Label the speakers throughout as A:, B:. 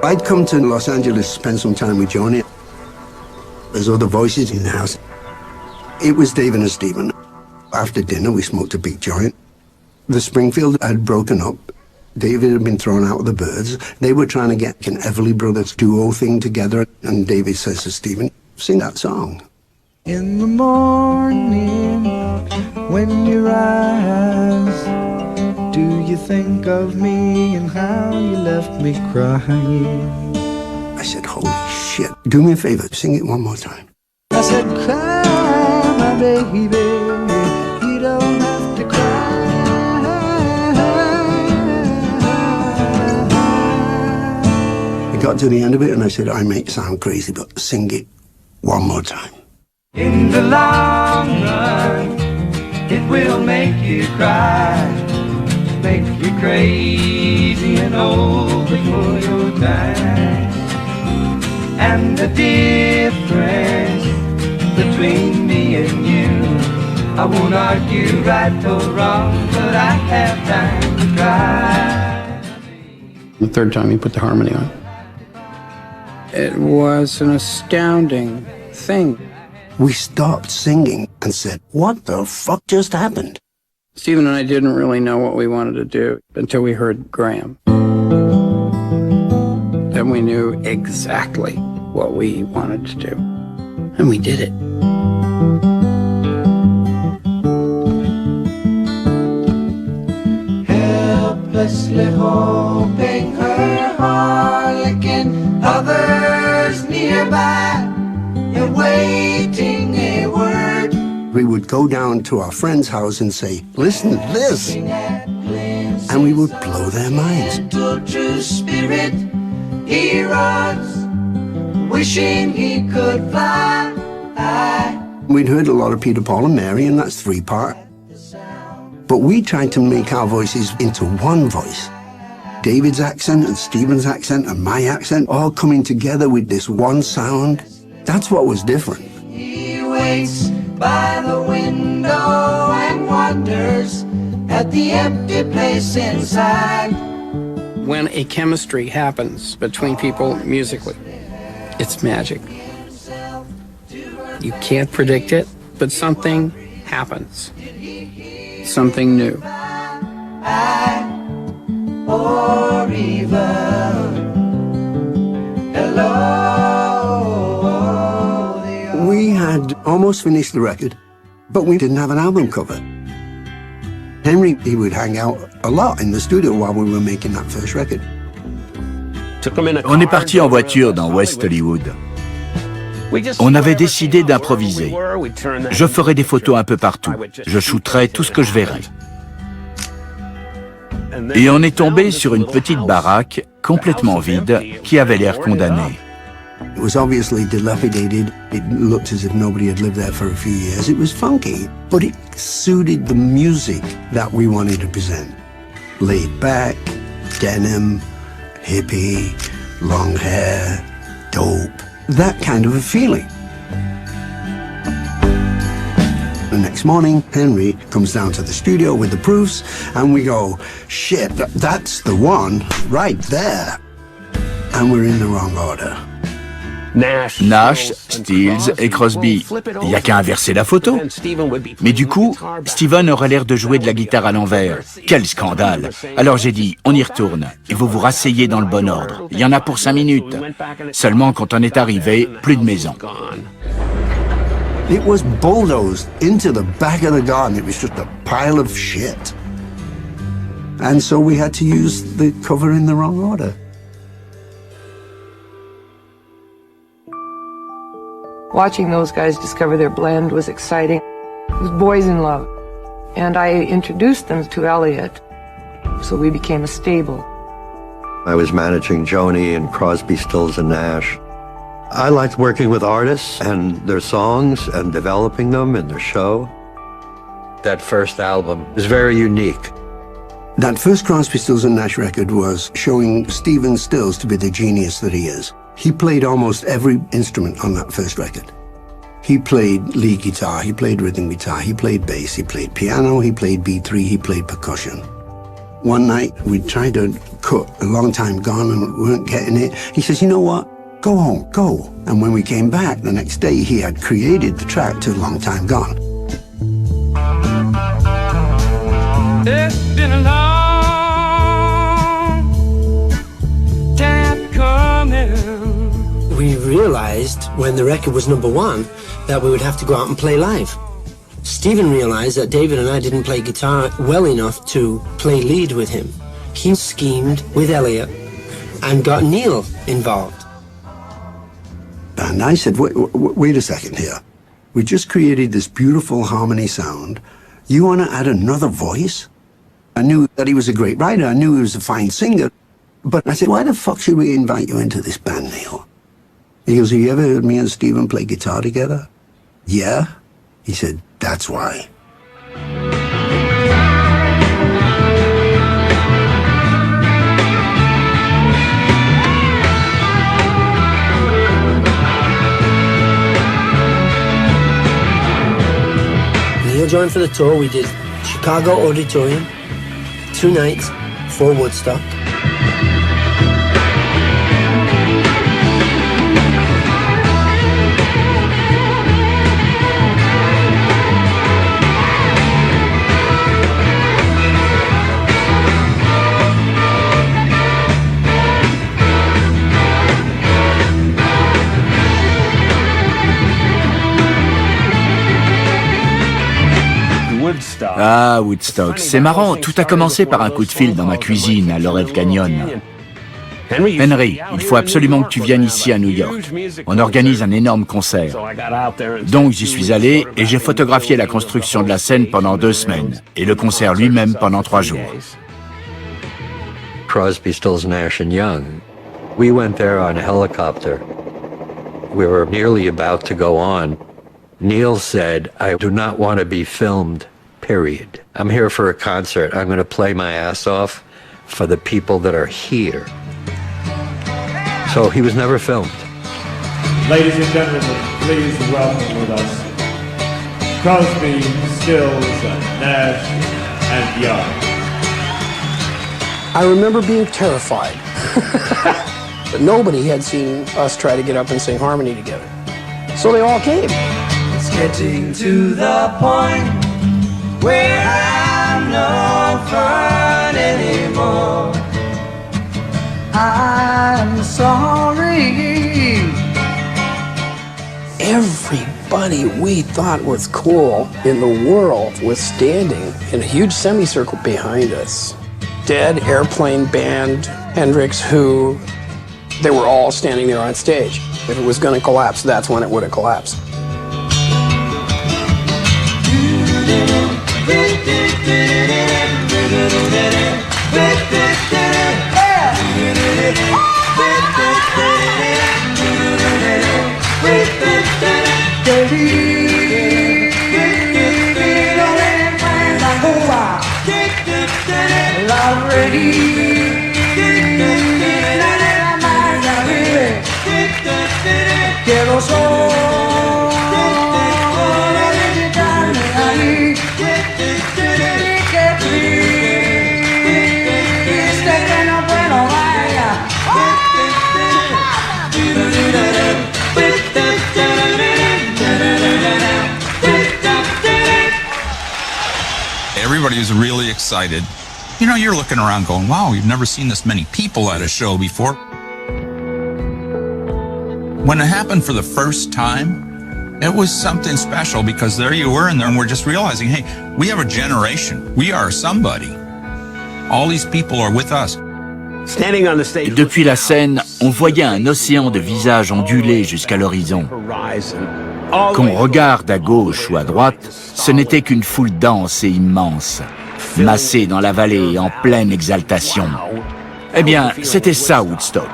A: I'd come to Los Angeles to spend some time with Joni. There's other voices in the house. It was David and Stephen. After dinner, we smoked a big joint. The Springfield had broken up. David had been thrown out with the Byrds. They were trying to get an Everly Brothers duo thing together. And David says to Stephen, sing that song.
B: In the morning, when you rise, do you think of me and how you left me crying?
A: I said, holy shit, do me a favor, sing it one more time.
B: I said, cry, my baby, you don't have to cry.
A: I got to the end of it and I said, I may sound crazy, but sing it one more time.
C: In the long run, it will make you cry, make you crazy and old before your time. And the difference between me and you, I won't argue right or wrong, but I have time to cry.
D: The third time he put the harmony on. It was an astounding thing.
A: We stopped singing and said, what the fuck just happened?
D: Stephen and I didn't really know what we wanted to do until we heard Graham. Then we knew exactly what we wanted to do. And we did it.
C: Helplessly hoping her harlequin, others nearby, awaiting a word.
A: We would go down to our friend's house and say, listen to this. And we would blow their minds.
C: True spirit, he runs, wishing he could fly.
A: We'd heard a lot of Peter, Paul and Mary, and that's 3-part. But we tried to make our voices into one voice. David's accent and Stephen's accent and my accent all coming together with this one sound. That's what was different.
C: He waits by the window and wonders at the empty place inside.
D: When a chemistry happens between people musically, it's magic. You can't predict it, but something happens. Something new.
C: Or even hello.
A: We had almost finished the record, but we didn't have an album cover. Henry, he would hang out a lot in the studio while we were making that first record.
E: On est parti en voiture dans West Hollywood. On avait décidé d'improviser. Je ferai des photos un peu partout. Je shooterai tout ce que je verrai. Et on est tombé sur une petite baraque complètement vide qui avait l'air condamnée.
A: It was obviously dilapidated. It looked as if nobody had lived there for a few years. It was funky, but it suited the music that we wanted to present. Laid back, denim, hippie, long hair, dope. That kind of a feeling. The next morning, Henry comes down to the studio with the proofs, and we go, shit, that's the one right there. And we're in the wrong order.
E: Nash, Stills et Crosby. Il n'y a qu'à inverser la photo. Mais du coup, Steven aurait l'air de jouer de la guitare à l'envers. Quel scandale! Alors j'ai dit, on y retourne, et vous vous rasseyez dans le bon ordre. Il y en a pour 5 minutes. Seulement, quand on est arrivé, plus de maison.
A: It was bulldozed into the back of the garden. It was just a pile of shit. And so we had to use the cover in the wrong order.
F: Watching those guys discover their blend was exciting. It was boys in love. And I introduced them to Elliot, so we became a stable.
G: I was managing Joni and Crosby, Stills and Nash. I liked working with artists and their songs and developing them in their show. That first album is very unique.
A: That first Crosby, Stills and Nash record was showing Stephen Stills to be the genius that he is. He played almost every instrument on that first record. He played lead guitar, he played rhythm guitar, he played bass, he played piano, he played B3, he played percussion. One night, we tried to cut A Long Time Gone and we weren't getting it. He says, you know what? Go home, go. And when we came back the next day, he had created the track to A Long Time Gone.
C: It's been a long time coming.
H: We realized when the record was #1 that we would have to go out and play live. Stephen realized that David and I didn't play guitar well enough to play lead with him. He schemed with Elliot and got Neil involved.
A: And I said, wait a second here. We just created this beautiful harmony sound. You want to add another voice? I knew that he was a great writer. I knew he was a fine singer. But I said, why the fuck should we invite you into this band, Neil? He goes, have you ever heard me and Stephen play guitar together? Yeah. He said, that's why.
H: Neil joined for the tour. We did Chicago Auditorium, 2 nights for Woodstock.
E: Ah, Woodstock, c'est marrant, tout a commencé par un coup de fil dans ma cuisine à Laurel Canyon. Henry, il faut absolument que tu viennes ici à New York. On organise un énorme concert. Donc j'y suis allé et j'ai photographié la construction de la scène pendant 2 semaines et le concert lui-même pendant 3 jours.
G: Crosby, Stills, Nash Young. We went there on a helicopter. We were nearly about to go on. Neil said, I do not want to be filmed, period. I'm here for a concert. I'm going to play my ass off for the people that are here. So he was never filmed.
I: Ladies and gentlemen, please welcome with us Crosby, Stills, Nash, and Young.
D: I remember being terrified. But nobody had seen us try to get up and sing harmony together. So they all came.
C: It's getting to the point where I'm no fun anymore. I'm sorry.
D: Everybody we thought was cool in the world was standing in a huge semicircle behind us. Dead, Airplane Band, Hendrix, Who, they were all standing there on stage. If it was going to collapse, that's when it would have collapsed.
J: Everybody was really excited. You know, you're looking around going, wow, we've never seen this many people at a show before. When it happened for the first time, it was something special because there you were and then we're just realizing, hey, we have a generation. We are somebody. All these people are with us.
E: Depuis la scène, on voyait un océan de visages ondulés jusqu'à l'horizon. Qu'on regarde à gauche ou à droite, ce n'était qu'une foule dense et immense, massée dans la vallée en pleine exaltation. Eh bien, c'était ça Woodstock.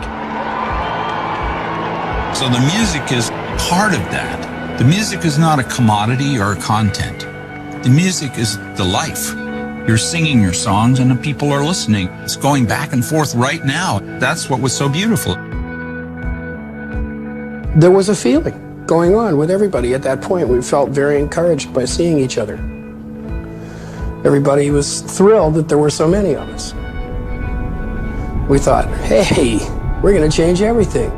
J: So the music is part of that. The music is not a commodity or a content. The music is the life. You're singing your songs and the people are listening. It's going back and forth right now. That's what was so beautiful.
D: There was a feeling going on with everybody at that point. We felt very encouraged by seeing each other. Everybody was thrilled that there were so many of us. We thought, hey, we're going to change everything.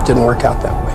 D: Didn't work out that way.